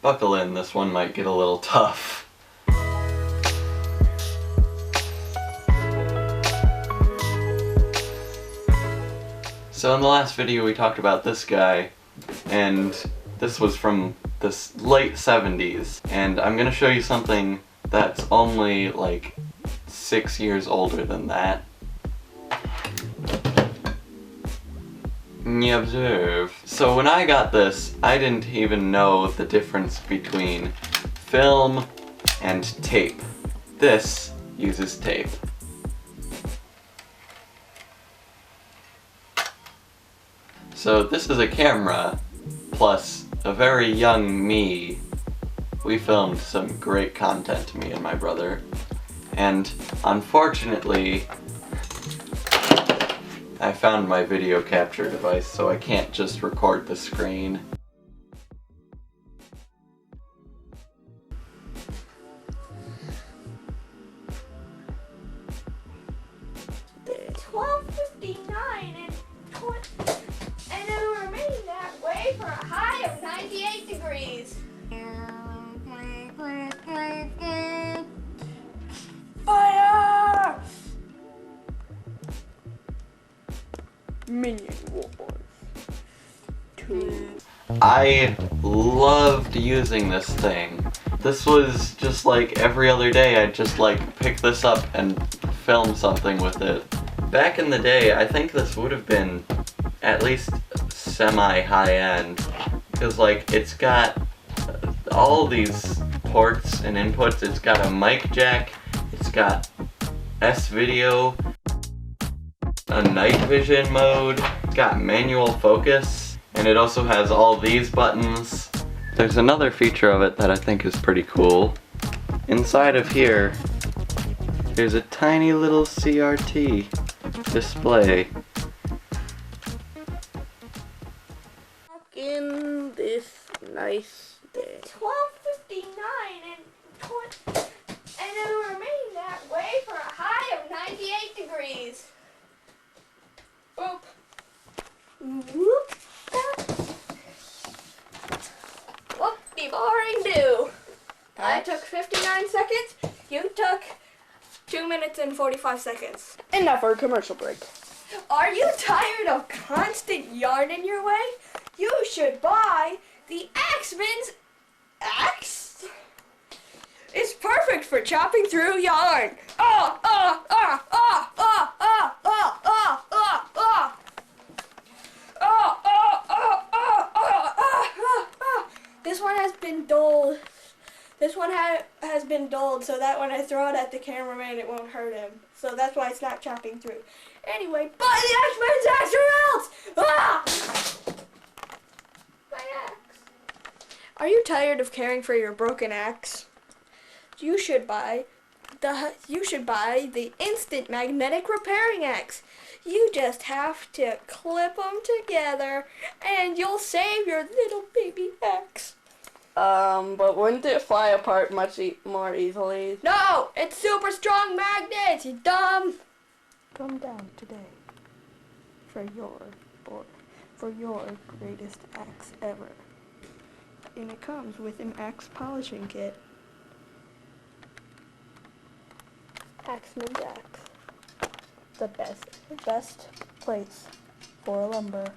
Buckle in, this one might get a little tough. So in the last video we talked about this guy, and this was from the late 70s, and I'm gonna show you something that's only like 6 years older than that. You observe. So when I got this, I didn't even know the difference between film and tape. This uses tape. So this is a camera, plus a very young me. We filmed some great content, me and my brother. And unfortunately, I found my video capture device, so I can't just record the screen. It's 12:59 and it will remain that way for a high of 98 degrees. Fire! Minion Wars 2. I loved using this thing. This was just like every other day I'd just like pick this up and film something with it. Back in the day, I think this would have been at least semi-high-end, because like it's got all these ports and inputs. It's got a mic jack, it's got S-video, a night vision mode, it's got manual focus, and it also has all these buttons. There's another feature of it that I think is pretty cool. Inside of here, there's a tiny little CRT display. In this nice day. 12:59 and it will remain that way for a high of 98 degrees. Boop. Whoop. Whoop-de-boring do. I took 59 seconds. You took 2 minutes and 45 seconds. And now for a commercial break. Are you tired of constant yarn in your way? You should buy the Axeman's axe. It's perfect for chopping through yarn. This one has been dulled. This one has been dulled, so that when I throw it at the cameraman, it won't hurt him. So that's why it's not chopping through. Anyway, buy the Axeman's axe or else! Ah! My axe. Are you tired of caring for your broken axe? You should buy the instant magnetic repairing axe. You just have to clip them together, and you'll save your little baby axe. But wouldn't it fly apart much more easily? No, it's super strong magnets, you dumb. Come down today for your greatest axe ever. And it comes with an axe polishing kit. Axeman's axe. The best place for lumber.